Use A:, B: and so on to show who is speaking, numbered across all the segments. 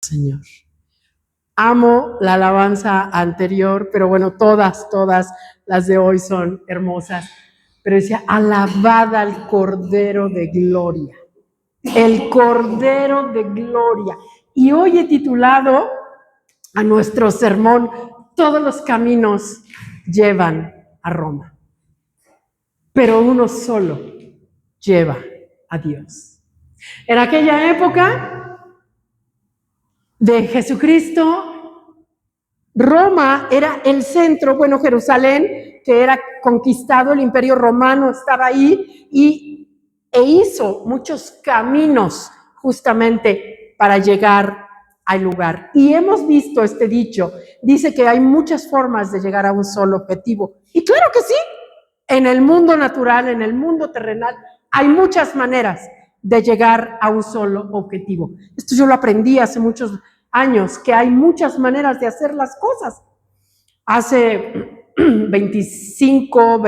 A: Señor. Amo la alabanza anterior, pero bueno, todas las de hoy son hermosas. Pero decía, alabad al Cordero de Gloria. El Cordero de Gloria. Y hoy he titulado a nuestro sermón, todos los caminos llevan a Roma, pero uno solo lleva a Dios. En aquella época de Jesucristo, Roma era el centro, bueno, Jerusalén, que era conquistado, el Imperio Romano estaba ahí e hizo muchos caminos justamente para llegar al lugar. Y hemos visto este dicho, dice que hay muchas formas de llegar a un solo objetivo. Y claro que sí, en el mundo natural, en el mundo terrenal, hay muchas maneras de llegar a un solo objetivo. Esto yo lo aprendí hace muchos años, que hay muchas maneras de hacer las cosas. Hace 25,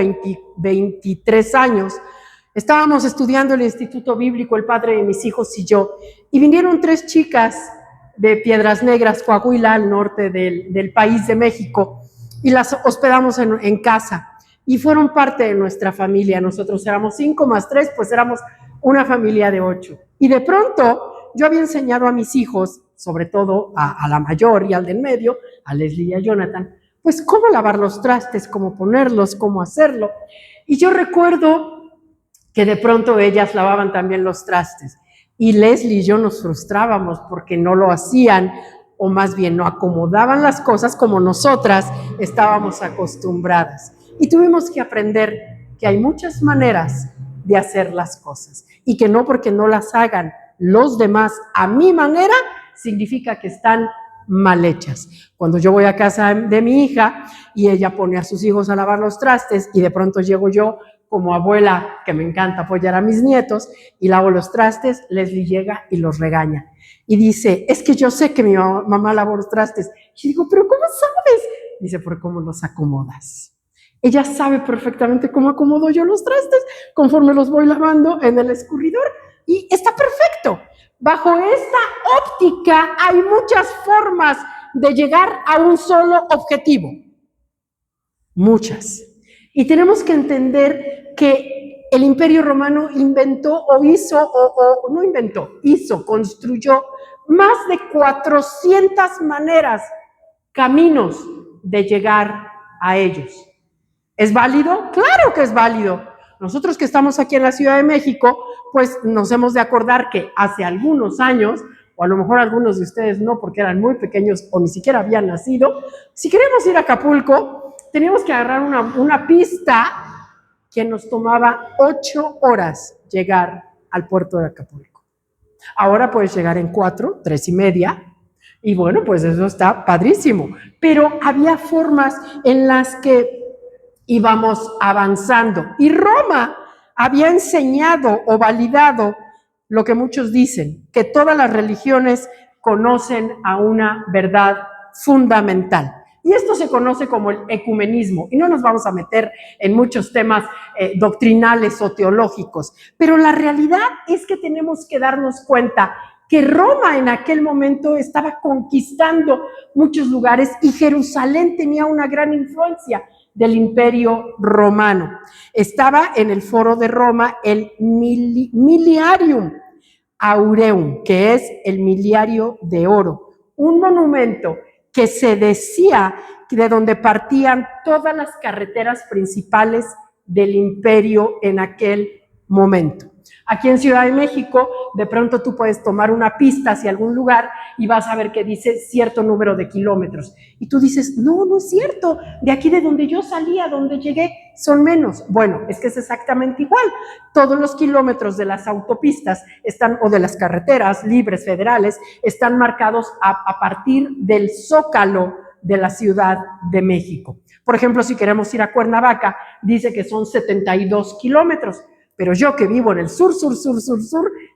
A: 23 años, estábamos estudiando el Instituto Bíblico, el padre de mis hijos y yo, y vinieron 3 chicas de Piedras Negras, Coahuila, al norte del país de México, y las hospedamos en casa, y fueron parte de nuestra familia. Nosotros éramos 5 más 3, pues éramos una familia de 8. Y de pronto, yo había enseñado a mis hijos, sobre todo a la mayor y al del medio, a Leslie y a Jonathan, pues cómo lavar los trastes, cómo ponerlos, cómo hacerlo. Y yo recuerdo que de pronto ellas lavaban también los trastes. Y Leslie y yo nos frustrábamos porque no lo hacían, o más bien no acomodaban las cosas como nosotras estábamos acostumbradas. Y tuvimos que aprender que hay muchas maneras de hacer las cosas y que no porque no las hagan los demás a mi manera, significa que están mal hechas. Cuando yo voy a casa de mi hija y ella pone a sus hijos a lavar los trastes y de pronto llego yo como abuela, que me encanta apoyar a mis nietos, y lavo los trastes, Leslie llega y los regaña. Y dice, es que yo sé que mi mamá lavó los trastes. Y digo, ¿pero cómo sabes? Dice, ¿por cómo los acomodas? Ella sabe perfectamente cómo acomodo yo los trastes, conforme los voy lavando en el escurridor, y está perfecto. Bajo esta óptica hay muchas formas de llegar a un solo objetivo. Muchas. Y tenemos que entender que el Imperio Romano inventó o hizo, no inventó, hizo, construyó más de 400 maneras, caminos de llegar a ellos. ¿Es válido? Claro que es válido. Nosotros que estamos aquí en la Ciudad de México, pues nos hemos de acordar que hace algunos años, o a lo mejor algunos de ustedes no, porque eran muy pequeños o ni siquiera habían nacido, si queremos ir a Acapulco, teníamos que agarrar una pista que nos tomaba 8 horas llegar al puerto de Acapulco. Ahora puedes llegar en 4, 3 y media, y bueno, pues eso está padrísimo. Pero había formas en las que íbamos avanzando. Y Roma había enseñado o validado lo que muchos dicen, que todas las religiones conocen a una verdad fundamental. Y esto se conoce como el ecumenismo, y no nos vamos a meter en muchos temas doctrinales o teológicos, pero la realidad es que tenemos que darnos cuenta que Roma en aquel momento estaba conquistando muchos lugares y Jerusalén tenía una gran influencia del Imperio Romano. Estaba en el Foro de Roma el Miliarium Aureum, que es el miliario de oro, un monumento que se decía de donde partían todas las carreteras principales del imperio en aquel momento. Aquí en Ciudad de México, de pronto tú puedes tomar una pista hacia algún lugar y vas a ver que dice cierto número de kilómetros. Y tú dices, no, no es cierto, de aquí de donde yo salí a donde llegué son menos. Bueno, es que es exactamente igual. Todos los kilómetros de las autopistas están, o de las carreteras libres federales, están marcados a partir del Zócalo de la Ciudad de México. Por ejemplo, si queremos ir a Cuernavaca, dice que son 72 kilómetros. Pero yo que vivo en el sur,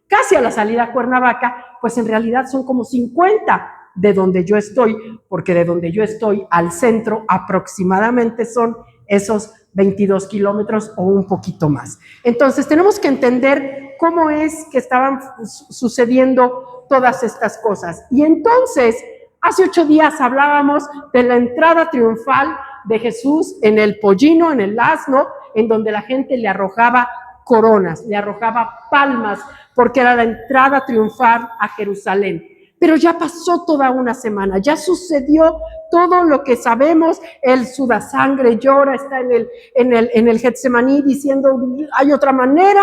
A: casi a la salida a Cuernavaca, pues en realidad son como 50 de donde yo estoy, porque de donde yo estoy al centro aproximadamente son esos 22 kilómetros o un poquito más. Entonces tenemos que entender cómo es que estaban sucediendo todas estas cosas. Y entonces, hace 8 días hablábamos de la entrada triunfal de Jesús en el pollino, en el asno, en donde la gente le arrojaba coronas, le arrojaba palmas, porque era la entrada triunfal a Jerusalén. Pero ya pasó toda una semana, ya sucedió todo lo que sabemos. Él suda sangre, llora, está en el Getsemaní diciendo, ¿hay otra manera?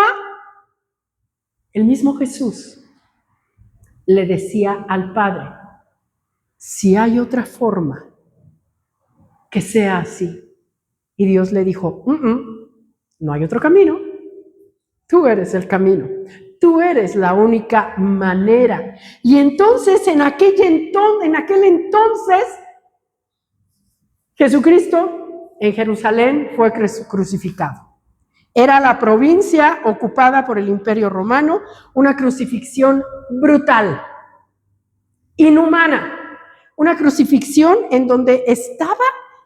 A: El mismo Jesús le decía al Padre, si hay otra forma, que sea así. Y Dios le dijo, no hay otro camino. Tú eres el camino. Tú eres la única manera. Y entonces, en aquel entonces, Jesucristo en Jerusalén fue crucificado. Era la provincia ocupada por el Imperio Romano, una crucifixión brutal, inhumana, una crucifixión en donde estaba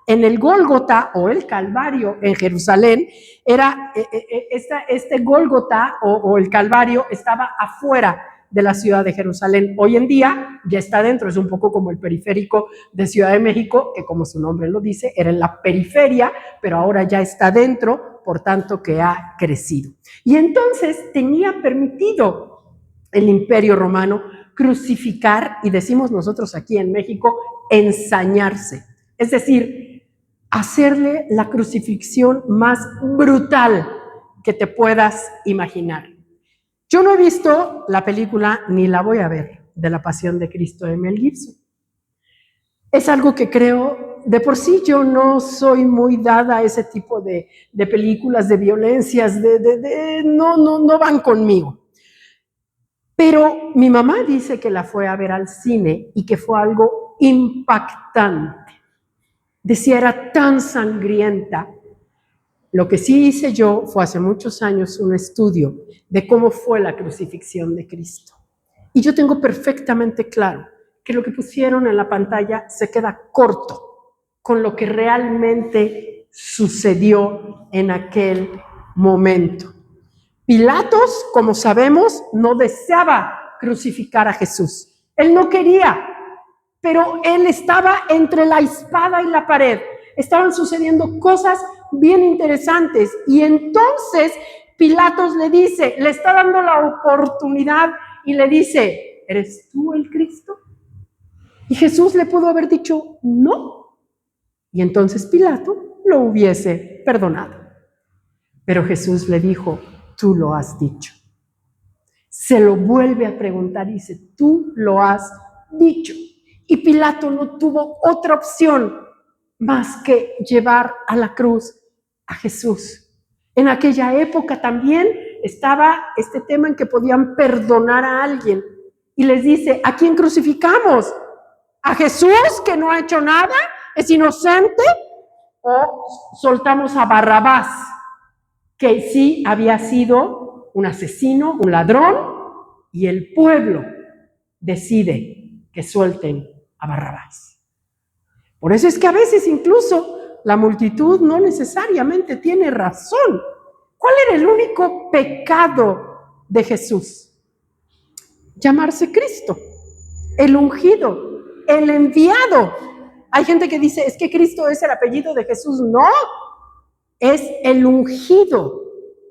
A: en el Gólgota o el Calvario en Jerusalén. Era este Gólgota o el Calvario estaba afuera de la ciudad de Jerusalén. Hoy en día ya está dentro, es un poco como el periférico de Ciudad de México, que como su nombre lo dice, era en la periferia, pero ahora ya está dentro, por tanto que ha crecido. Y entonces tenía permitido el Imperio Romano crucificar, y decimos nosotros aquí en México, ensañarse, es decir, hacerle la crucifixión más brutal que te puedas imaginar. Yo no he visto la película, ni la voy a ver, de La Pasión de Cristo de Mel Gibson. Es algo que creo, de por sí yo no soy muy dada a ese tipo de películas, de violencias, no van conmigo. Pero mi mamá dice que la fue a ver al cine y que fue algo impactante. Decía, era tan sangrienta. Lo que sí hice yo fue hace muchos años un estudio de cómo fue la crucifixión de Cristo. Y yo tengo perfectamente claro que lo que pusieron en la pantalla se queda corto con lo que realmente sucedió en aquel momento. Pilatos, como sabemos, no deseaba crucificar a Jesús. Él no quería, pero él estaba entre la espada y la pared. Estaban sucediendo cosas bien interesantes. Y entonces Pilatos le dice, le está dando la oportunidad y le dice, ¿eres tú el Cristo? Y Jesús le pudo haber dicho, no. Y entonces Pilato lo hubiese perdonado. Pero Jesús le dijo, tú lo has dicho. Se lo vuelve a preguntar y dice, tú lo has dicho. Y Pilato no tuvo otra opción más que llevar a la cruz a Jesús. En aquella época también estaba este tema en que podían perdonar a alguien. Y les dice, ¿a quién crucificamos? ¿A Jesús, que no ha hecho nada? ¿Es inocente? ¿O soltamos a Barrabás, que sí había sido un asesino, un ladrón, y el pueblo decide que suelten a Barrabás? Por eso es que a veces incluso la multitud no necesariamente tiene razón. ¿Cuál era el único pecado de Jesús? Llamarse Cristo, el ungido, el enviado. Hay gente que dice, es que Cristo es el apellido de Jesús. No, es el ungido.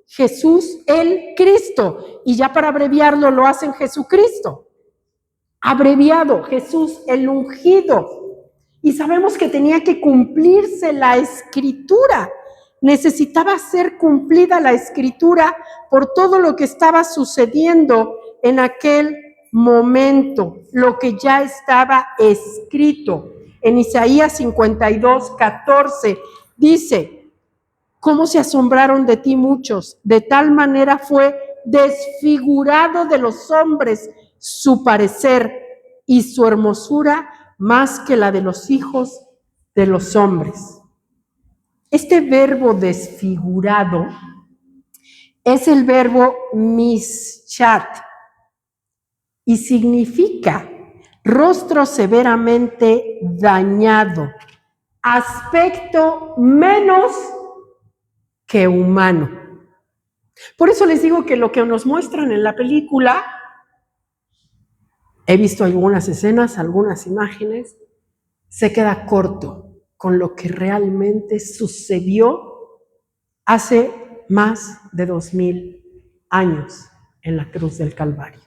A: Jesús el Cristo. Y ya para abreviarlo lo hacen Jesucristo. Abreviado, Jesús el ungido. Y sabemos que tenía que cumplirse la Escritura. Necesitaba ser cumplida la Escritura por todo lo que estaba sucediendo en aquel momento, lo que ya estaba escrito. En Isaías 52:14 dice, ¿cómo se asombraron de ti muchos? De tal manera fue desfigurado de los hombres su parecer y su hermosura más que la de los hijos de los hombres. Este verbo desfigurado es el verbo mischat y significa rostro severamente dañado, aspecto menos que humano. Por eso les digo que lo que nos muestran en la película He visto algunas escenas, algunas imágenes, se queda corto con lo que realmente sucedió hace más de 2000 años en la cruz del Calvario.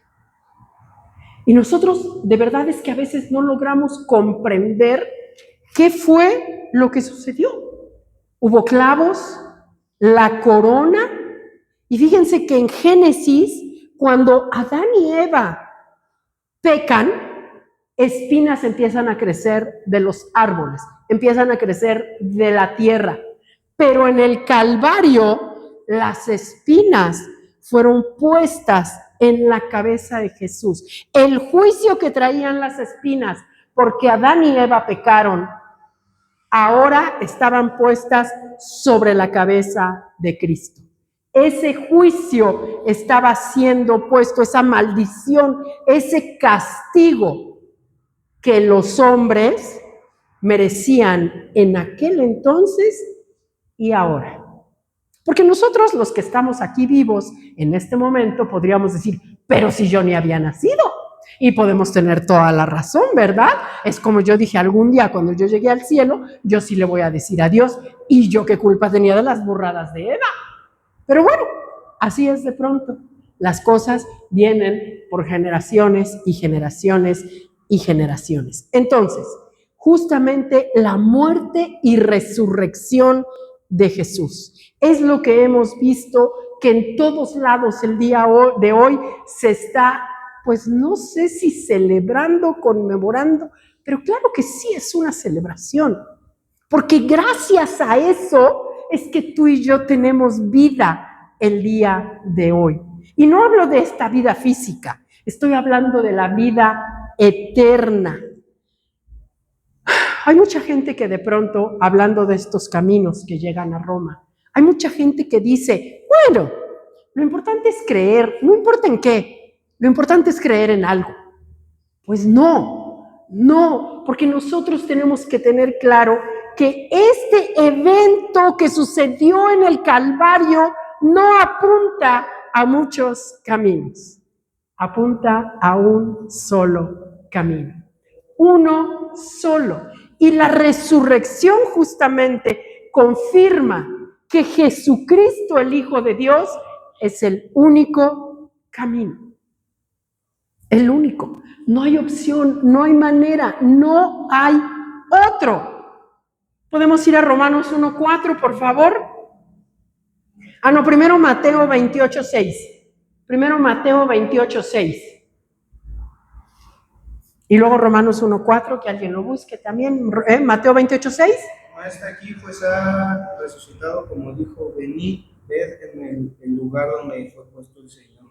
A: Y nosotros de verdad es que a veces no logramos comprender qué fue lo que sucedió. Hubo clavos, la corona, y fíjense que en Génesis, cuando Adán y Eva pecan, espinas empiezan a crecer de los árboles, empiezan a crecer de la tierra. Pero en el Calvario, las espinas fueron puestas en la cabeza de Jesús. El juicio que traían las espinas, porque Adán y Eva pecaron, ahora estaban puestas sobre la cabeza de Cristo. Ese juicio estaba siendo puesto, esa maldición, ese castigo que los hombres merecían en aquel entonces y ahora. Porque nosotros, los que estamos aquí vivos en este momento, podríamos decir, pero si yo ni había nacido. Y podemos tener toda la razón, ¿verdad? Es como yo dije algún día cuando yo llegué al cielo, yo sí le voy a decir a Dios, y yo qué culpa tenía de las burradas de Eva. Pero bueno, así es de pronto. Las cosas vienen por generaciones y generaciones y generaciones. Entonces, justamente la muerte y resurrección de Jesús es lo que hemos visto que en todos lados el día de hoy se está, pues no sé si celebrando, conmemorando, pero claro que sí es una celebración, porque gracias a eso es que tú y yo tenemos vida el día de hoy. Y no hablo de esta vida física, estoy hablando de la vida eterna. Hay mucha gente que de pronto, hablando de estos caminos que llegan a Roma, hay mucha gente que dice, bueno, lo importante es creer, no importa en qué, lo importante es creer en algo. Pues no, porque nosotros tenemos que tener claro que este evento que sucedió en el Calvario no apunta a muchos caminos, apunta a un solo camino, uno solo. Y la resurrección justamente confirma que Jesucristo, el Hijo de Dios, es el único camino. El único. No hay opción, no hay manera, no hay otro. ¿Podemos ir a Romanos 1:4, por favor? No, primero Mateo 28:6. Primero Mateo 28:6. Y luego Romanos 1:4, que alguien lo busque también. Mateo 28:6.
B: No está aquí, pues ha resucitado, como dijo, venid, ved en el lugar donde fue puesto el Señor.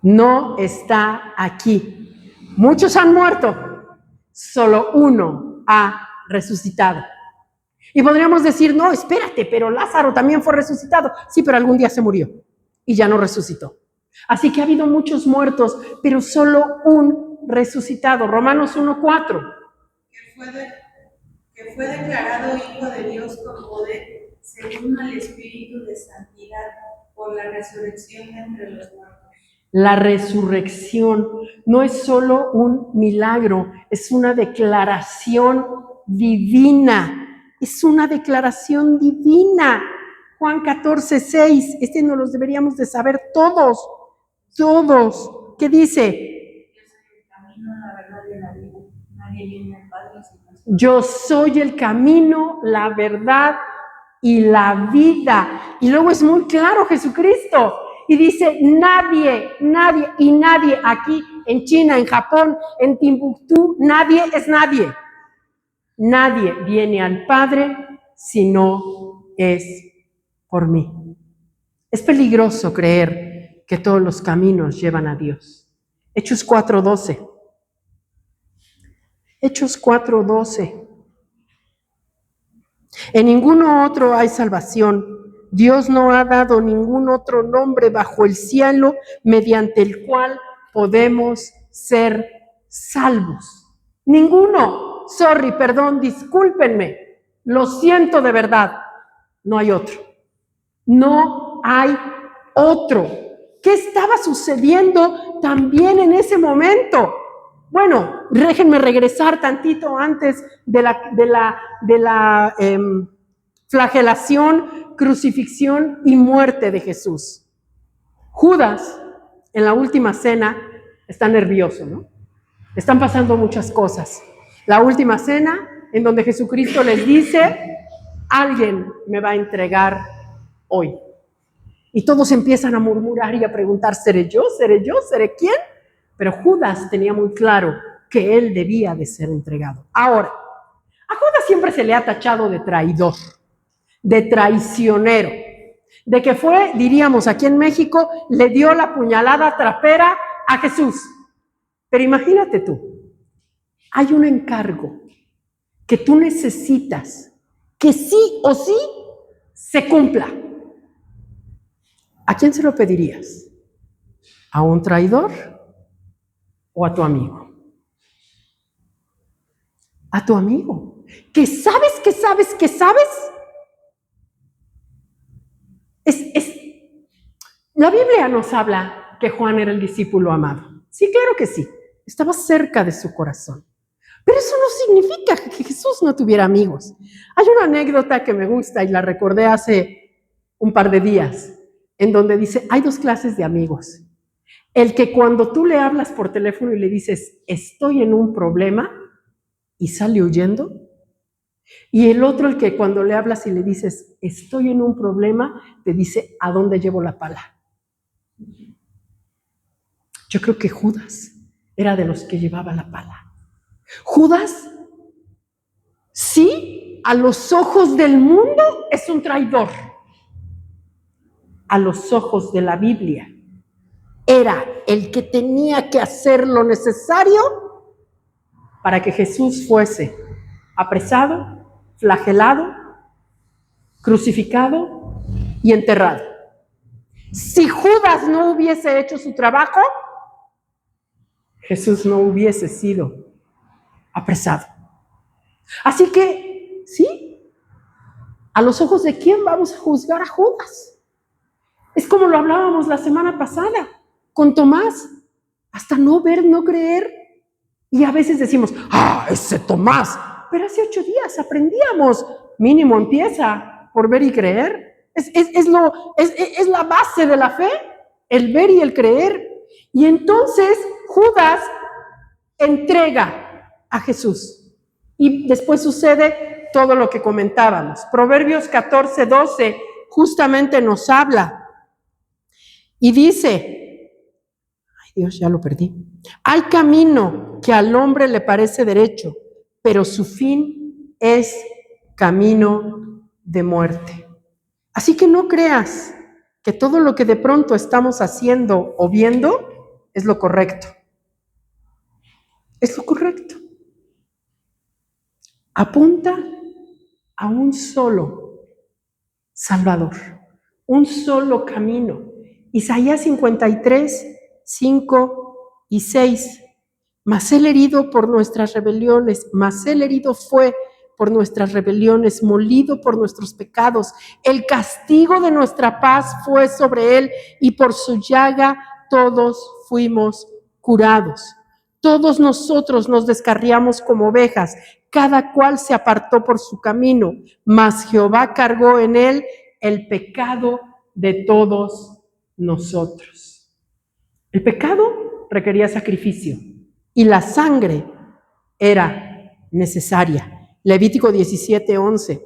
A: No está aquí. Muchos han muerto, solo uno ha resucitado. Y podríamos decir, no, espérate, pero Lázaro también fue resucitado. Sí, pero algún día se murió y ya no resucitó. Así que ha habido muchos muertos, pero solo un resucitado. Romanos 1:4.
C: Que fue declarado Hijo de Dios con poder, según el Espíritu de Santidad, por la resurrección de entre los muertos.
A: La resurrección no es solo un milagro, es una declaración divina. Es una declaración divina. Juan 14:6, este nos lo deberíamos de saber todos. ¿Qué dice? Yo soy el camino, la verdad y la vida. Y luego es muy claro Jesucristo. Y dice, nadie aquí en China, en Japón, en Timbuktu, nadie es nadie. Nadie viene al Padre si no es por mí. Es peligroso creer que todos los caminos llevan a Dios. Hechos 4:12. Hechos 4:12. En ninguno otro hay salvación. Dios no ha dado ningún otro nombre bajo el cielo mediante el cual podemos ser salvos. Ninguno. Perdón, discúlpenme. Lo siento de verdad. No hay otro. No hay otro. ¿Qué estaba sucediendo también en ese momento? Bueno, déjenme regresar tantito antes de la flagelación, crucifixión y muerte de Jesús. Judas, en la última cena, está nervioso, ¿no? Están pasando muchas cosas. La última cena, en donde Jesucristo les dice, alguien me va a entregar hoy. Y todos empiezan a murmurar y a preguntar, ¿seré yo? ¿Seré yo? ¿Seré quién? Pero Judas tenía muy claro que él debía de ser entregado. Ahora, a Judas siempre se le ha tachado de traidor, de traicionero, de que fue, diríamos aquí en México, le dio la puñalada trapera a Jesús. Pero imagínate tú, hay un encargo que tú necesitas que sí o sí se cumpla. ¿A quién se lo pedirías? ¿A un traidor o a tu amigo? A tu amigo, que sabes. La Biblia nos habla que Juan era el discípulo amado. Sí, claro que sí, estaba cerca de su corazón. Pero eso no significa que Jesús no tuviera amigos. Hay una anécdota que me gusta y la recordé hace un par de días, en donde dice, hay dos clases de amigos. El que cuando tú le hablas por teléfono y le dices, estoy en un problema, y sale huyendo. Y el otro, el que cuando le hablas y le dices, estoy en un problema, te dice, ¿a dónde llevo la pala? Yo creo que Judas era de los que llevaba la pala. Judas, sí, a los ojos del mundo es un traidor. A los ojos de la Biblia era el que tenía que hacer lo necesario para que Jesús fuese apresado, flagelado, crucificado y enterrado. Si Judas no hubiese hecho su trabajo, Jesús no hubiese sido apresado. Así que, ¿sí? ¿A los ojos de quién vamos a juzgar a Judas? Es como lo hablábamos la semana pasada con Tomás. Hasta no ver, no creer. Y a veces decimos, ese Tomás. Pero hace 8 días aprendíamos, mínimo empieza por ver y creer. Es la base de la fe, el ver y el creer. Y entonces Judas entrega a Jesús. Y después sucede todo lo que comentábamos. Proverbios 14:12 justamente nos habla y dice, ay Dios, ya lo perdí. Hay camino que al hombre le parece derecho, pero su fin es camino de muerte. Así que no creas que todo lo que de pronto estamos haciendo o viendo es lo correcto. Es lo correcto. Apunta a un solo Salvador, un solo camino. Isaías 53, 5 y 6. Mas él herido por nuestras rebeliones, mas él herido fue por nuestras rebeliones, molido por nuestros pecados. El castigo de nuestra paz fue sobre él y por su llaga todos fuimos curados. Todos nosotros nos descarriamos como ovejas, cada cual se apartó por su camino, mas Jehová cargó en él el pecado de todos nosotros. El pecado requería sacrificio y la sangre era necesaria. Levítico 17:11,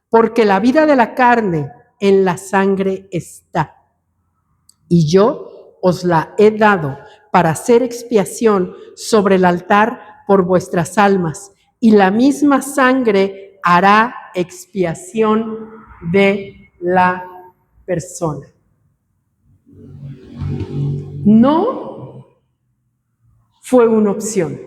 A: porque la vida de la carne en la sangre está, y yo os la he dado para hacer expiación sobre el altar por vuestras almas, y la misma sangre hará expiación de la persona. No fue una opción.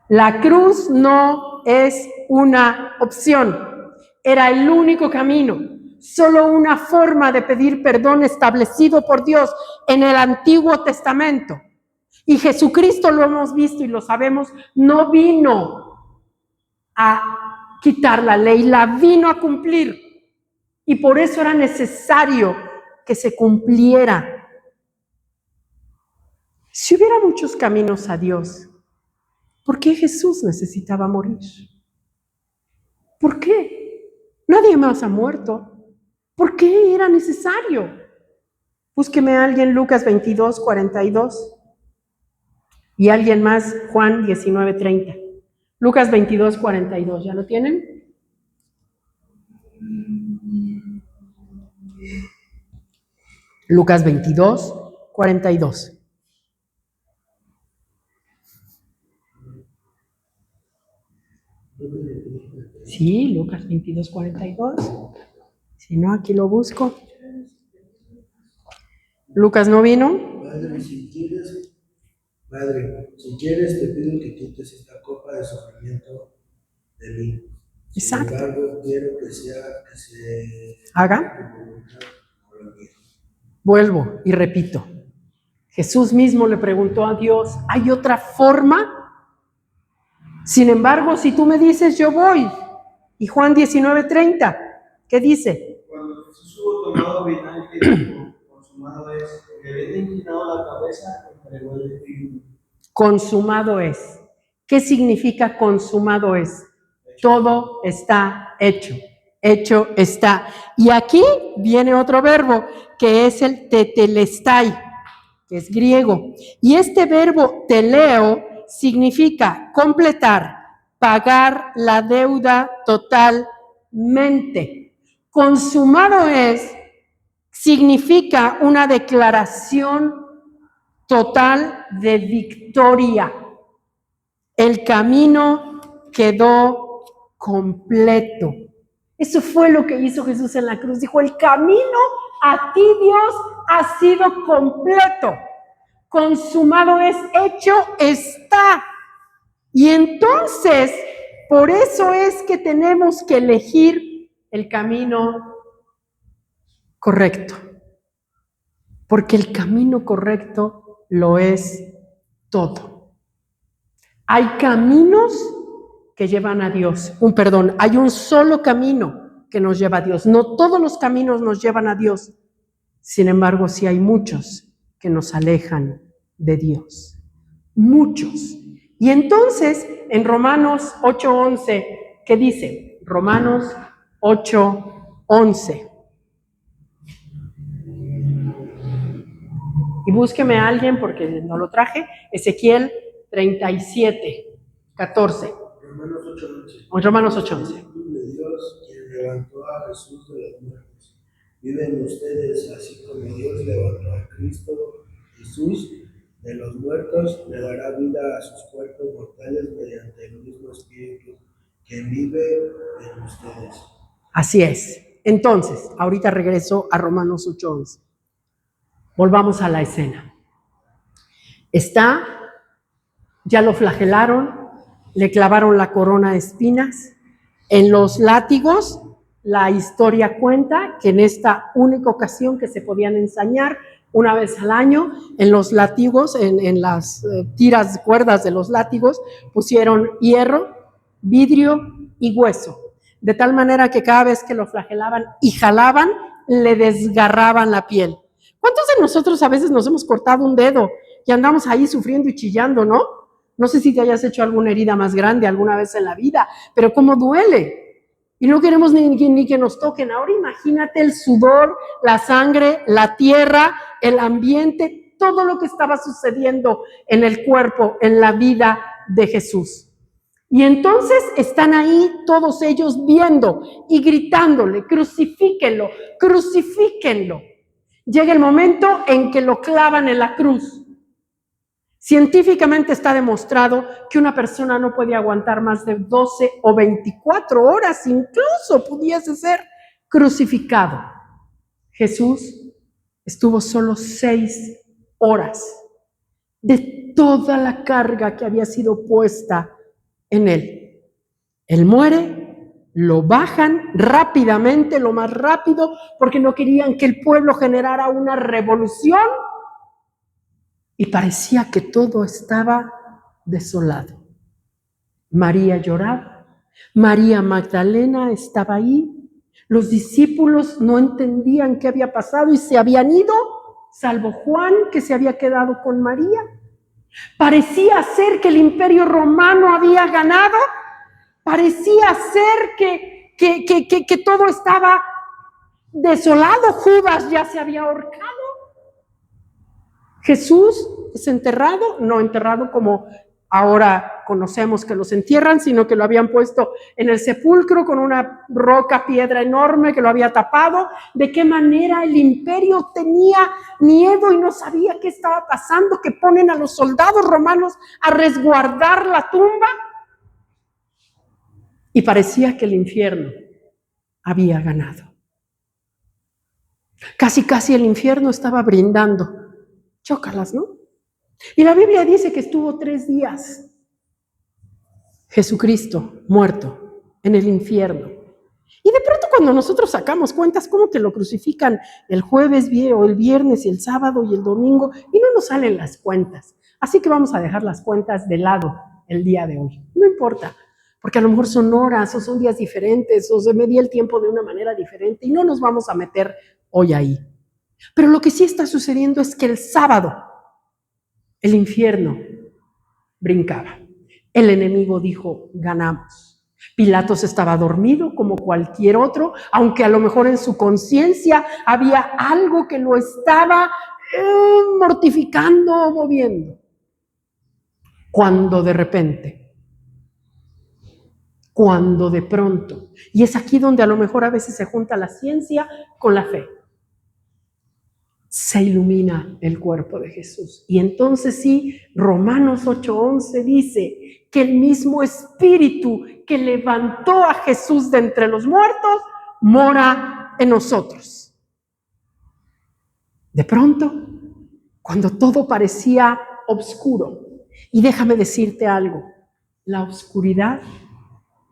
A: La cruz no es una opción, era el único camino, solo una forma de pedir perdón establecido por Dios en el Antiguo Testamento. Y Jesucristo, lo hemos visto y lo sabemos, no vino a quitar la ley, la vino a cumplir. Y por eso era necesario que se cumpliera. Si hubiera muchos caminos a Dios, ¿Por qué Jesús necesitaba morir? ¿Por qué? Nadie más ha muerto. ¿Por qué era necesario? Búsqueme a alguien, Lucas 22, 42. Y alguien más, Juan 19, 30. Lucas 22, 42. ¿Ya lo tienen? Lucas 22, 42. Sí, Lucas 22, 42. Si no, aquí lo busco. Lucas no vino.
D: Padre, si quieres, te pido que quites esta copa de sufrimiento de mí. Sin
A: Exacto.
D: embargo, quiero que se
A: Haga.
D: tu voluntad, no la mía.
A: Vuelvo y repito. Jesús mismo le preguntó a Dios, ¿hay otra forma? Sin embargo, si tú me dices, yo voy. Y Juan 19:30, ¿qué dice?
B: Cuando Jesús hubo tomado vinagre y dijo, consumado es, que habiendo inclinado la cabeza, entregó el espíritu.
A: Consumado es. ¿Qué significa consumado es? Todo está hecho. Hecho está. Y aquí viene otro verbo, que es el tetelestai, que es griego. Y este verbo teleo significa completar, pagar la deuda totalmente. Consumado es, significa una declaración total de victoria. El camino quedó completo. Eso fue lo que hizo Jesús en la cruz. Dijo, el camino a ti, Dios, ha sido completo. Consumado es, hecho está. Y entonces, por eso es que tenemos que elegir el camino correcto. Porque el camino correcto lo es todo. Hay caminos que llevan a Dios. Hay un solo camino que nos lleva a Dios. No todos los caminos nos llevan a Dios. Sin embargo, sí hay muchos que nos alejan de Dios. Muchos. Y entonces, en Romanos 8:11, ¿qué dice? Romanos 8:11. Y búsqueme a alguien porque no lo traje. Ezequiel 37:14.
D: Romanos 8:11.
A: Romanos 8:11.
D: De Dios, quien levantó a Jesús de los muertos. Viven ustedes así como Dios levantó a Cristo Jesús de los muertos, le dará vida a sus cuerpos mortales mediante el mismo Espíritu que vive en ustedes.
A: Así es. Entonces, ahorita regreso a Romanos 8:11. Volvamos a la escena. Ya lo flagelaron, le clavaron la corona de espinas. En los látigos, la historia cuenta que en esta única ocasión que se podían ensañar una vez al año, en los látigos, en las tiras, cuerdas de los látigos, pusieron hierro, vidrio y hueso. De tal manera que cada vez que lo flagelaban y jalaban, le desgarraban la piel. ¿Cuántos de nosotros a veces nos hemos cortado un dedo y andamos ahí sufriendo y chillando, no? No sé si te hayas hecho alguna herida más grande alguna vez en la vida, pero cómo duele. Y no queremos ni que nos toquen. Ahora imagínate el sudor, la sangre, la tierra, el ambiente, todo lo que estaba sucediendo en el cuerpo, en la vida de Jesús. Y entonces están ahí todos ellos viendo y gritándole, crucifíquenlo, crucifíquenlo. Llega el momento en que lo clavan en la cruz. Científicamente está demostrado que una persona no puede aguantar más de 12 o 24 horas, incluso pudiese ser crucificado. Jesús estuvo solo 6 horas de toda la carga que había sido puesta en él. Él muere. Lo bajan rápidamente, lo más rápido, porque no querían que el pueblo generara una revolución. Y parecía que todo estaba desolado. María lloraba. María Magdalena estaba ahí. Los discípulos no entendían qué había pasado y se habían ido, salvo Juan, que se había quedado con María. Parecía ser que el Imperio Romano había ganado. Parecía ser que todo estaba desolado. Judas ya se había ahorcado. Jesús es enterrado, no enterrado como ahora conocemos que los entierran, sino que lo habían puesto en el sepulcro con una roca, piedra enorme que lo había tapado. ¿De qué manera el imperio tenía miedo y no sabía qué estaba pasando? Que ponen a los soldados romanos a resguardar la tumba. Y parecía que el infierno había ganado. Casi el infierno estaba brindando. Chócalas, ¿no? Y la Biblia dice que estuvo 3 días Jesucristo muerto en el infierno. Y de pronto cuando nosotros sacamos cuentas, ¿cómo que lo crucifican el jueves o el viernes y el sábado y el domingo? Y no nos salen las cuentas. Así que vamos a dejar las cuentas de lado el día de hoy. No importa, porque a lo mejor son horas o son días diferentes o se medía el tiempo de una manera diferente y no nos vamos a meter hoy ahí. Pero lo que sí está sucediendo es que el sábado el infierno brincaba. El enemigo dijo, ganamos. Pilatos estaba dormido como cualquier otro, aunque a lo mejor en su conciencia había algo que lo estaba mortificando o moviendo. Cuando de repente, cuando de pronto, y es aquí donde a lo mejor a veces se junta la ciencia con la fe, se ilumina el cuerpo de Jesús. Y entonces sí, Romanos 8:11 dice que el mismo Espíritu que levantó a Jesús de entre los muertos mora en nosotros. De pronto, cuando todo parecía oscuro, y déjame decirte algo, la oscuridad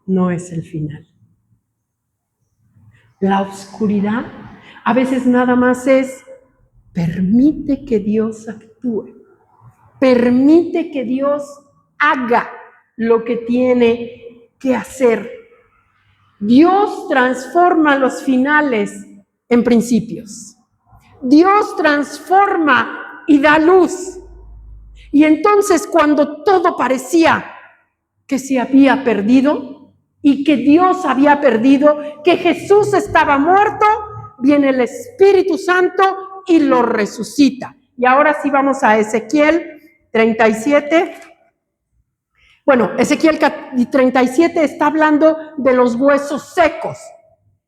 A: no es el final. La oscuridad a veces nada más es permite que Dios actúe, permite que Dios haga lo que tiene que hacer. Dios transforma los finales en principios. Dios transforma y da luz. Y entonces cuando todo parecía que se había perdido y que Dios había perdido, que Jesús estaba muerto, viene el Espíritu Santo y lo resucita. Y ahora sí vamos a Ezequiel 37. Bueno, Ezequiel 37 está hablando de los huesos secos.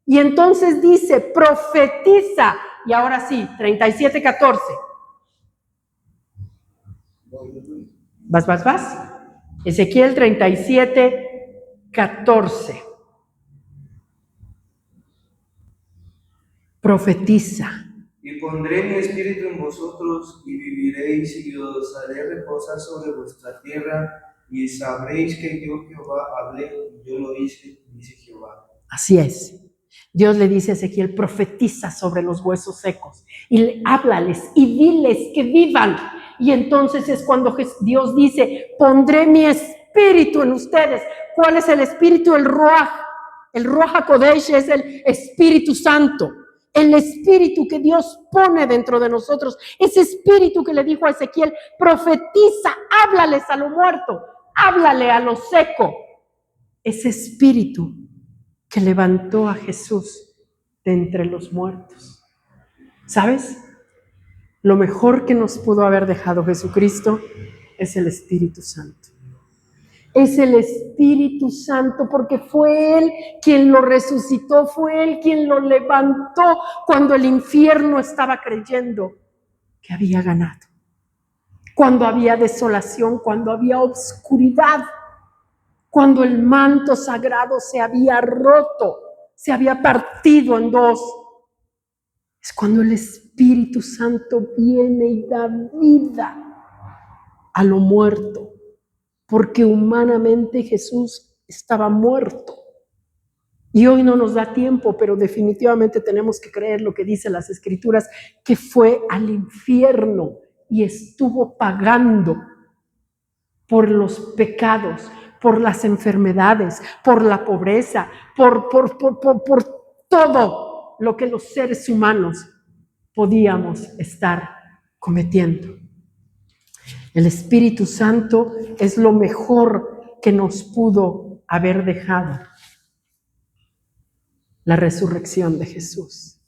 A: Y entonces dice, profetiza. Y ahora sí, 37:14. Vas. Ezequiel 37:14. Profetiza.
B: Y pondré mi espíritu en vosotros y viviréis y os haré reposar sobre vuestra tierra y sabréis que yo Jehová hablé y yo lo hice, dice Jehová.
A: Así es. Dios le dice a Ezequiel, profetiza sobre los huesos secos y háblales y diles que vivan. Y entonces es cuando Dios dice, pondré mi espíritu en ustedes. ¿Cuál es el espíritu? El Ruach. El Ruach HaKodesh es el Espíritu Santo. El espíritu que Dios pone dentro de nosotros, ese espíritu que le dijo a Ezequiel, profetiza, háblales a lo muerto, háblale a lo seco. Ese espíritu que levantó a Jesús de entre los muertos. ¿Sabes? Lo mejor que nos pudo haber dejado Jesucristo es el Espíritu Santo. Es el Espíritu Santo, porque fue Él quien lo resucitó, fue Él quien lo levantó cuando el infierno estaba creyendo que había ganado. Cuando había desolación, cuando había obscuridad, cuando el manto sagrado se había roto, se había partido en dos. Es cuando el Espíritu Santo viene y da vida a lo muerto. Porque humanamente Jesús estaba muerto. Y hoy no nos da tiempo, pero definitivamente tenemos que creer lo que dicen las Escrituras, que fue al infierno y estuvo pagando por los pecados, por las enfermedades, por la pobreza, por todo lo que los seres humanos podíamos estar cometiendo. El Espíritu Santo es lo mejor que nos pudo haber dejado la resurrección de Jesús.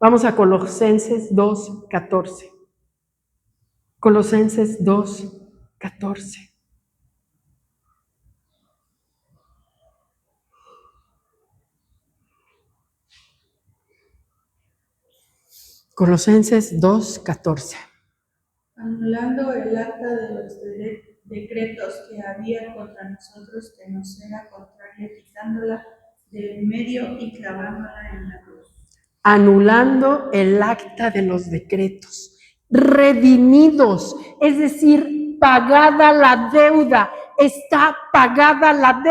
A: Vamos a Colosenses 2:14. Colosenses 2:14. Colosenses 2:14.
C: Anulando el acta de los decretos que había contra nosotros, que nos era contraria, quitándola del medio y clavándola en la cruz.
A: Anulando el acta de los decretos, redimidos, es decir, pagada la deuda, está pagada la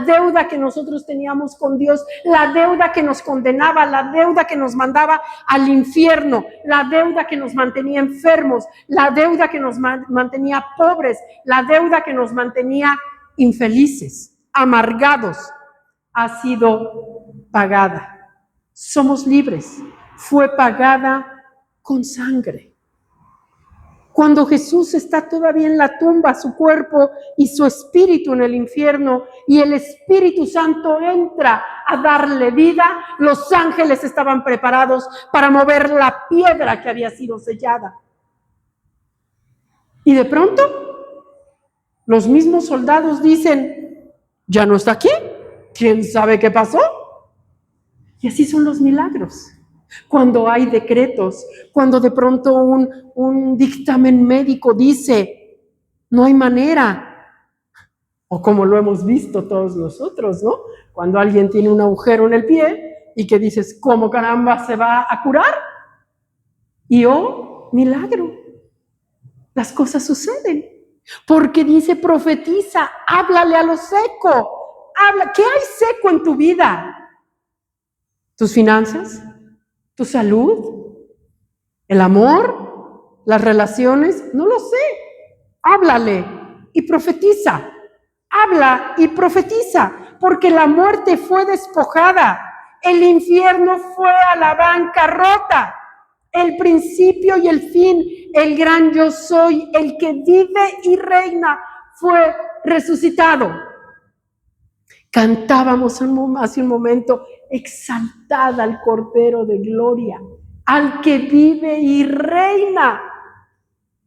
A: deuda que nosotros teníamos con Dios, la deuda que nos condenaba, la deuda que nos mandaba al infierno, la deuda que nos mantenía enfermos, la deuda que nos mantenía pobres, la deuda que nos mantenía infelices, amargados, ha sido pagada. Somos libres, fue pagada con sangre. Cuando Jesús está todavía en la tumba, su cuerpo y su espíritu en el infierno, y el Espíritu Santo entra a darle vida, los ángeles estaban preparados para mover la piedra que había sido sellada. Y de pronto, los mismos soldados dicen, ¿ya no está aquí? ¿Quién sabe qué pasó? Y así son los milagros. Cuando hay decretos, cuando de pronto un dictamen médico dice, no hay manera, o como lo hemos visto todos nosotros, ¿no? Cuando alguien tiene un agujero en el pie y que dices, ¿cómo caramba se va a curar? Y oh, milagro, las cosas suceden. Porque dice, profetiza, háblale a lo seco, habla, ¿qué hay seco en tu vida? ¿Tus finanzas? ¿Tu salud? ¿El amor? ¿Las relaciones? No lo sé. Háblale y profetiza. Habla y profetiza, porque la muerte fue despojada, el infierno fue a la bancarrota, el principio y el fin, el gran yo soy, el que vive y reina, fue resucitado. Cantábamos hace un momento, exaltada al Cordero de Gloria, al que vive y reina.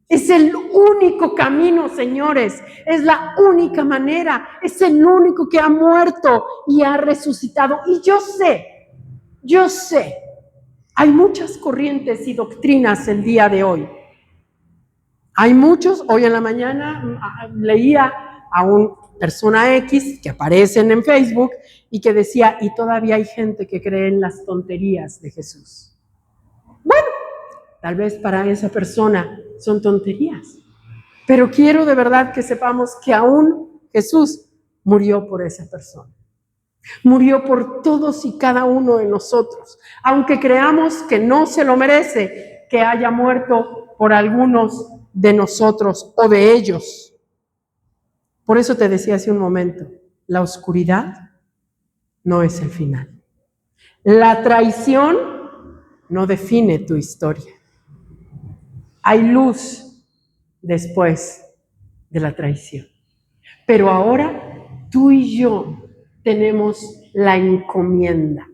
A: Es el único camino, señores, es la única manera, es el único que ha muerto y ha resucitado. Y yo sé, hay muchas corrientes y doctrinas el día de hoy. Hay muchos, hoy en la mañana leía a una persona X que aparecen en Facebook y que decía, y todavía hay gente que cree en las tonterías de Jesús. Bueno, tal vez para esa persona son tonterías, pero quiero de verdad que sepamos que aún Jesús murió por esa persona. Murió por todos y cada uno de nosotros, aunque creamos que no se lo merece que haya muerto por algunos de nosotros o de ellos. Por eso te decía hace un momento, la oscuridad no es el final. La traición no define tu historia. Hay luz después de la traición. Pero ahora tú y yo tenemos la encomienda.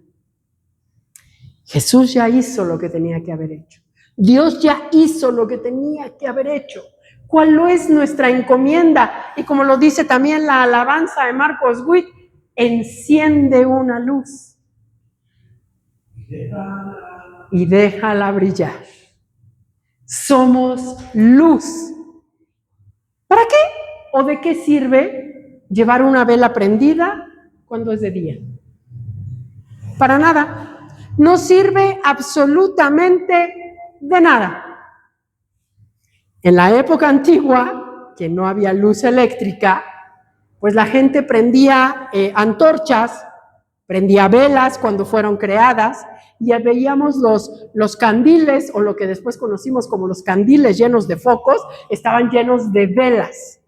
A: Jesús ya hizo lo que tenía que haber hecho. Dios ya hizo lo que tenía que haber hecho. ¿Cuál es nuestra encomienda? Y como lo dice también la alabanza de Marcos Witt, enciende una luz y déjala brillar. Somos luz. ¿Para qué? ¿O de qué sirve llevar una vela prendida cuando es de día? Para nada. No sirve absolutamente de nada. En la época antigua, que no había luz eléctrica, pues la gente prendía antorchas, prendía velas cuando fueron creadas, y veíamos los candiles, o lo que después conocimos como los candiles llenos de focos, estaban llenos de velas.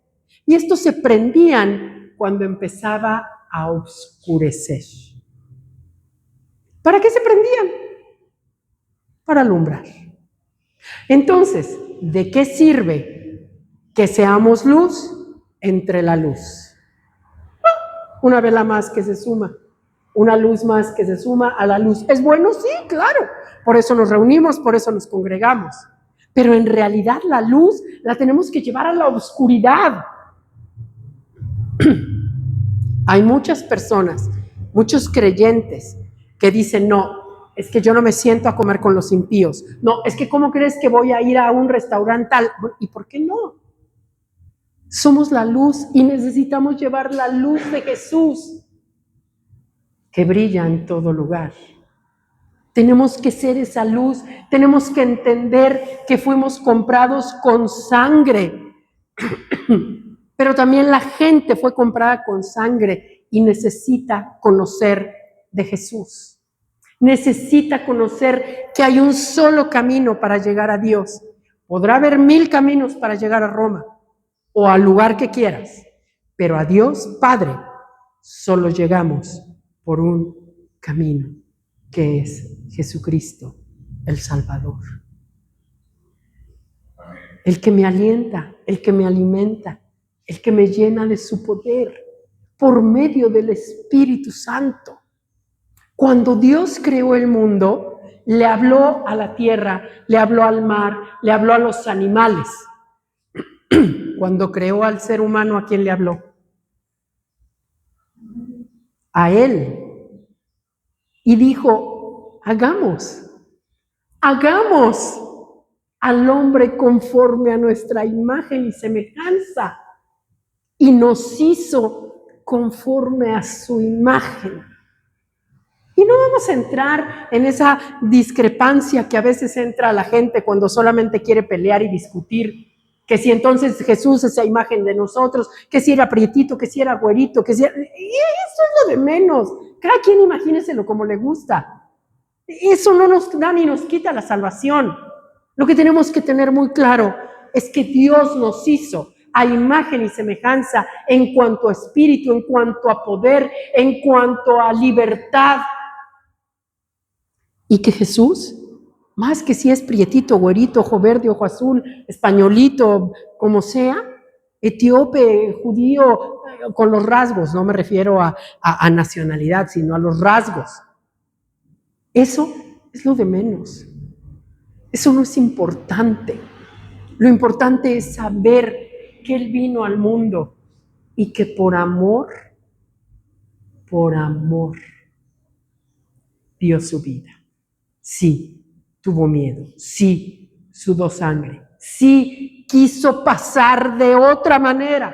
A: Y estos se prendían cuando empezaba a oscurecer. ¿Para qué se prendían? Para alumbrar. Entonces, ¿de qué sirve que seamos luz entre la luz. Una vela más que se suma, una luz más que se suma a la luz. ¿Es bueno? Sí, claro. Por eso nos reunimos, por eso nos congregamos. Pero en realidad la luz la tenemos que llevar a la oscuridad. Hay muchas personas, muchos creyentes que dicen, no, es que yo no me siento a comer con los impíos. No, es que ¿cómo crees que voy a ir a un restaurante tal? ¿Y por qué no? Somos la luz y necesitamos llevar la luz de Jesús que brilla en todo lugar. Tenemos que ser esa luz, tenemos que entender que fuimos comprados con sangre, pero también la gente fue comprada con sangre y necesita conocer de Jesús. Necesita conocer que hay un solo camino para llegar a Dios. Podrá haber 1000 caminos para llegar a Roma o al lugar que quieras, pero a Dios Padre solo llegamos por un camino, que es Jesucristo, el Salvador. El que me alienta, el que me alimenta, el que me llena de su poder por medio del Espíritu Santo. Cuando Dios creó el mundo, le habló a la tierra, le habló al mar, le habló a los animales. Cuando creó al ser humano, ¿a quién le habló? A él. Y dijo, hagamos al hombre conforme a nuestra imagen y semejanza. Y nos hizo conforme a su imagen. Y no vamos a entrar en esa discrepancia que a veces entra a la gente cuando solamente quiere pelear y discutir, que si entonces Jesús es esa imagen de nosotros, que si era prietito, que si era güerito, que si era... Y eso es lo de menos. Cada quien imagíneselo como le gusta. Eso no nos da ni nos quita la salvación. Lo que tenemos que tener muy claro es que Dios nos hizo a imagen y semejanza en cuanto a espíritu, en cuanto a poder, en cuanto a libertad. Y que Jesús, más que si es prietito, güerito, ojo verde, ojo azul, españolito, como sea, etíope, judío, con los rasgos, no me refiero a nacionalidad, sino a los rasgos. Eso es lo de menos. Eso no es importante. Lo importante es saber que Él vino al mundo y que por amor, dio su vida. Sí, tuvo miedo. Sí, sudó sangre. Sí, quiso pasar de otra manera.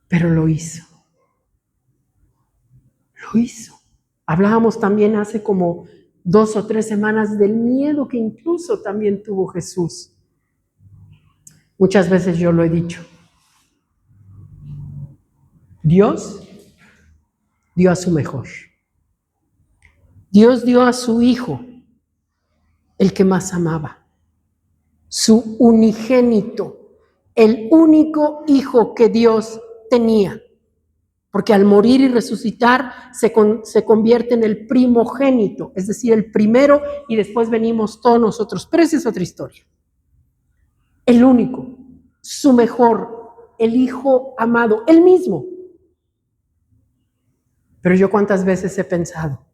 A: Pero lo hizo. Lo hizo. Hablábamos también hace como 2 o 3 semanas del miedo que incluso también tuvo Jesús. Muchas veces yo lo he dicho. Dios dio a su mejor. Dios dio a su Hijo, el que más amaba, su unigénito, el único Hijo que Dios tenía, porque al morir y resucitar se convierte en el primogénito, es decir, el primero, y después venimos todos nosotros, pero esa es otra historia. El único, su mejor, el Hijo amado, él mismo. Pero yo cuántas veces he pensado,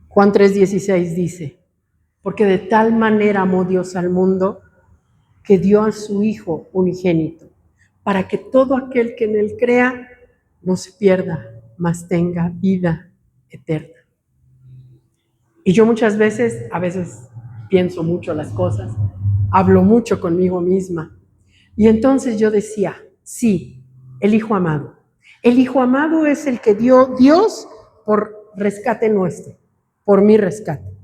A: Juan 3:16 dice, porque de tal manera amó Dios al mundo que dio a su Hijo unigénito, para que todo aquel que en Él crea no se pierda, mas tenga vida eterna. Y yo muchas veces, a veces pienso mucho las cosas, hablo mucho conmigo misma. Y entonces yo decía, sí, el Hijo amado. El Hijo amado es el que dio Dios por rescate nuestro, por mi rescate.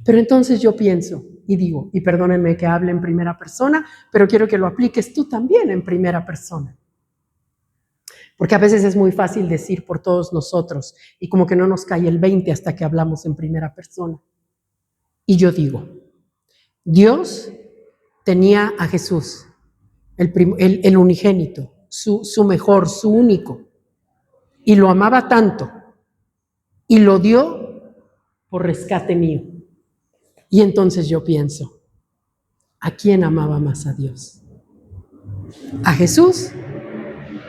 A: Pero entonces yo pienso y digo, y perdónenme que hable en primera persona, pero quiero que lo apliques tú también en primera persona. Porque a veces es muy fácil decir por todos nosotros y como que no nos cae el 20 hasta que hablamos en primera persona. Y yo digo, Dios tenía a Jesús, el unigénito, su mejor, su único, y lo amaba tanto y lo dio por rescate mío. Y entonces yo pienso, ¿a quién amaba más a Dios? ¿A Jesús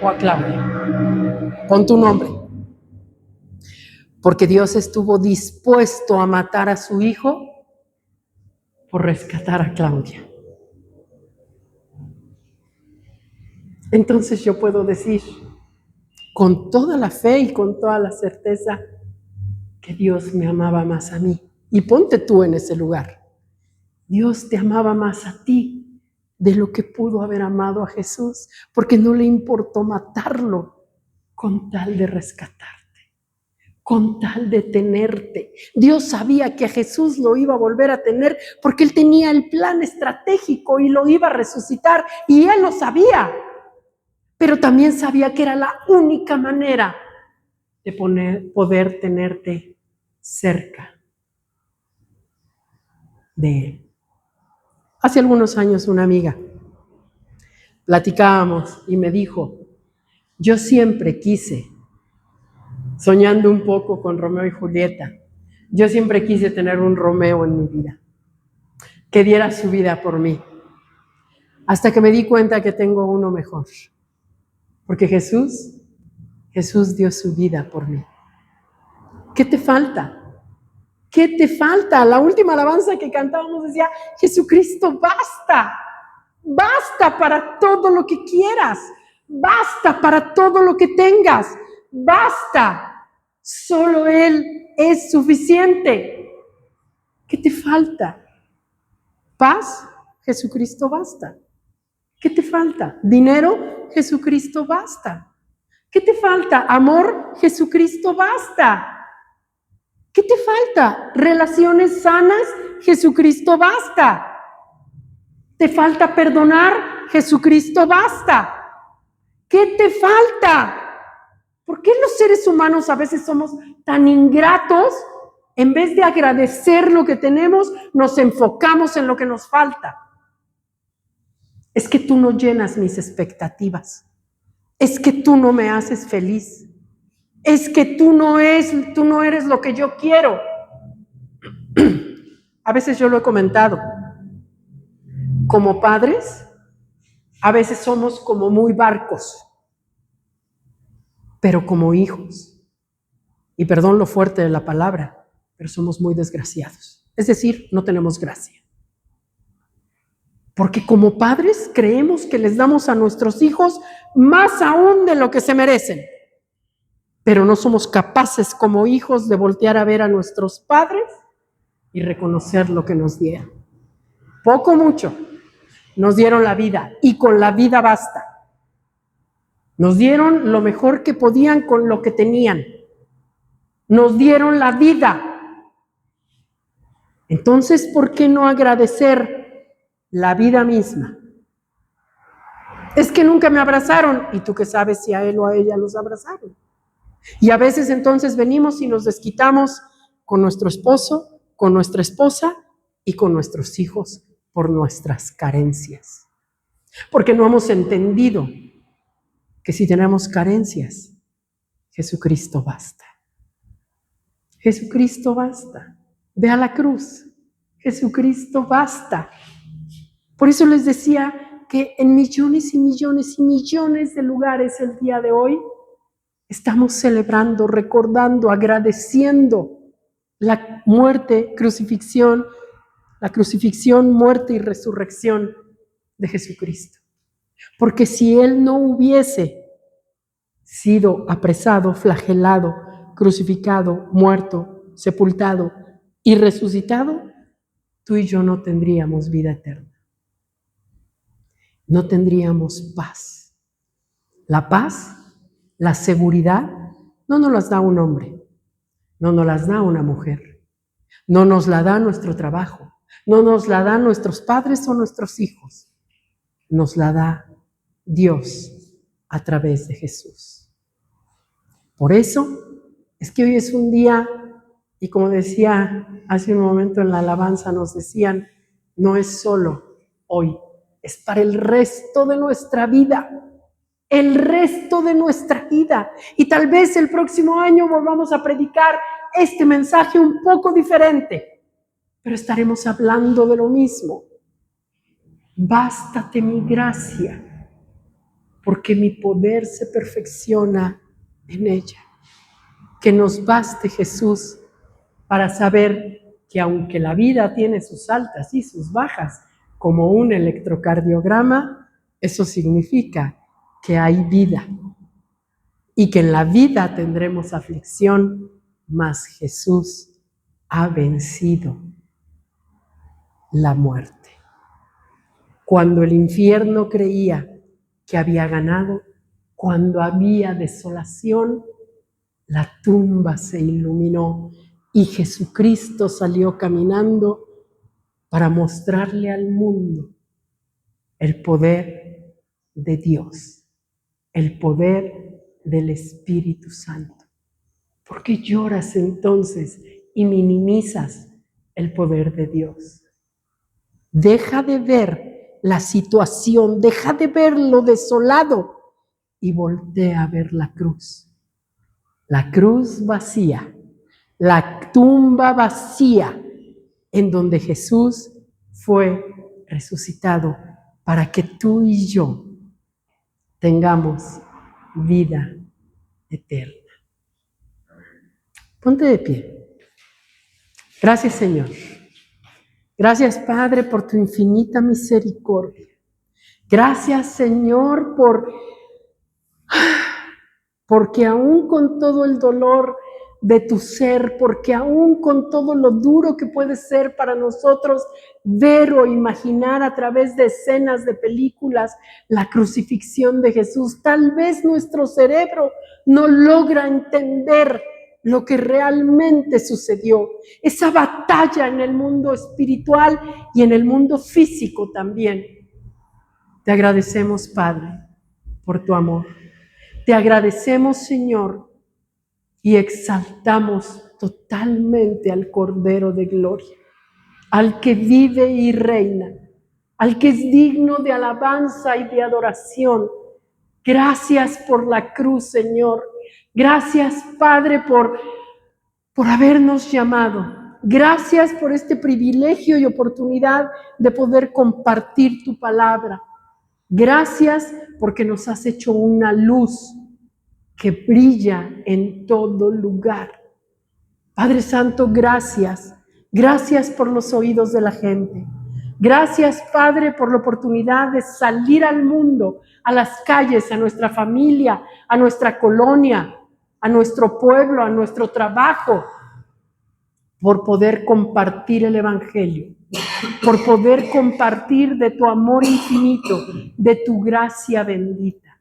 A: o a Claudia? Pon tu nombre. Porque Dios estuvo dispuesto a matar a su hijo por rescatar a Claudia. Entonces yo puedo decir, con toda la fe y con toda la certeza, que Dios me amaba más a mí. Y ponte tú en ese lugar. Dios te amaba más a ti de lo que pudo haber amado a Jesús, porque no le importó matarlo con tal de rescatarte, con tal de tenerte. Dios sabía que a Jesús lo iba a volver a tener porque Él tenía el plan estratégico y lo iba a resucitar, y Él lo sabía, pero también sabía que era la única manera de poder tenerte cerca de Él. Hace algunos años una amiga, platicábamos y me dijo, yo siempre quise, soñando un poco con Romeo y Julieta, yo siempre quise tener un Romeo en mi vida, que diera su vida por mí, hasta que me di cuenta que tengo uno mejor, porque Jesús dio su vida por mí. ¿Qué te falta? ¿Qué te falta? La última alabanza que cantábamos decía, Jesucristo, basta. Basta para todo lo que quieras. Basta para todo lo que tengas. Basta. Solo Él es suficiente. ¿Qué te falta? ¿Paz? Jesucristo basta. ¿Qué te falta? ¿Dinero? Jesucristo basta. ¿Qué te falta? ¿Amor? Jesucristo basta. ¿Qué te falta? ¿Relaciones sanas? Jesucristo basta. ¿Te falta perdonar? Jesucristo basta. ¿Qué te falta? ¿Por qué los seres humanos a veces somos tan ingratos? En vez de agradecer lo que tenemos, nos enfocamos en lo que nos falta. Es que tú no llenas mis expectativas. Es que tú no me haces feliz. Es que tú no eres lo que yo quiero. A veces yo lo he comentado. Como padres, a veces somos como muy barcos, pero como hijos, y perdón lo fuerte de la palabra, pero somos muy desgraciados. Es decir, no tenemos gracia. Porque como padres creemos que les damos a nuestros hijos más aún de lo que se merecen. Pero no somos capaces como hijos de voltear a ver a nuestros padres y reconocer lo que nos dieron. Poco o mucho, nos dieron la vida y con la vida basta. Nos dieron lo mejor que podían con lo que tenían. Nos dieron la vida. Entonces, ¿por qué no agradecer la vida misma? Es que nunca me abrazaron. ¿Y tú qué sabes si a él o a ella los abrazaron? Y a veces entonces venimos y nos desquitamos con nuestro esposo, con nuestra esposa y con nuestros hijos por nuestras carencias. Porque no hemos entendido que si tenemos carencias, Jesucristo basta. Jesucristo basta. Ve a la cruz. Jesucristo basta. Por eso les decía que en millones y millones y millones de lugares el día de hoy estamos celebrando, recordando, agradeciendo la muerte, crucifixión, muerte y resurrección de Jesucristo. Porque si Él no hubiese sido apresado, flagelado, crucificado, muerto, sepultado y resucitado, tú y yo no tendríamos vida eterna. No tendríamos paz. La paz, la seguridad, no nos las da un hombre, no nos las da una mujer, no nos la da nuestro trabajo, no nos la dan nuestros padres o nuestros hijos, nos la da Dios a través de Jesús. Por eso es que hoy es un día, y como decía hace un momento en la alabanza, nos decían, no es solo hoy, es para el resto de nuestra vida. El resto de nuestra vida. Y tal vez el próximo año volvamos a predicar este mensaje un poco diferente. pero estaremos hablando de lo mismo. Bástate mi gracia, porque mi poder se perfecciona en ella. Que nos baste, Jesús, para saber que aunque la vida tiene sus altas y sus bajas, como un electrocardiograma, eso significa que hay vida y que en la vida tendremos aflicción, mas Jesús ha vencido la muerte. Cuando el infierno creía que había ganado, cuando había desolación, la tumba se iluminó y Jesucristo salió caminando para mostrarle al mundo el poder de Dios, el poder del Espíritu Santo. ¿Por qué lloras entonces y minimizas el poder de Dios? Deja de ver la situación, deja de ver lo desolado y voltea a ver la cruz. La cruz vacía, la tumba vacía, en donde Jesús fue resucitado para que tú y yo tengamos vida eterna. Ponte de pie. Gracias, Señor. Gracias, Padre, por tu infinita misericordia. Gracias, Señor, porque aún con todo el dolor de tu ser, porque aún con todo lo duro que puede ser para nosotros ver o imaginar a través de escenas de películas la crucifixión de Jesús, tal vez nuestro cerebro no logra entender lo que realmente sucedió, esa batalla en el mundo espiritual y en el mundo físico también. Te agradecemos, Padre, por tu amor. Te agradecemos, Señor, y exaltamos totalmente al Cordero de Gloria, al que vive y reina, al que es digno de alabanza y de adoración. Gracias por la cruz, Señor. Gracias, Padre, por habernos llamado. Gracias por este privilegio y oportunidad de poder compartir tu palabra. Gracias porque nos has hecho una luz que brilla en todo lugar. Padre Santo, gracias. Gracias por los oídos de la gente. Gracias, Padre, por la oportunidad de salir al mundo, a las calles, a nuestra familia, a nuestra colonia, a nuestro pueblo, a nuestro trabajo, por poder compartir el Evangelio, por poder compartir de tu amor infinito, de tu gracia bendita,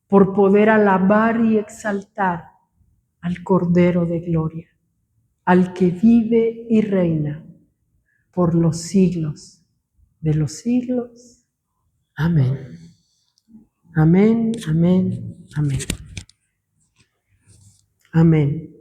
A: por poder alabar y exaltar al Cordero de Gloria, al que vive y reina por los siglos de los siglos. Amén. Amén, amén, amén. Amén.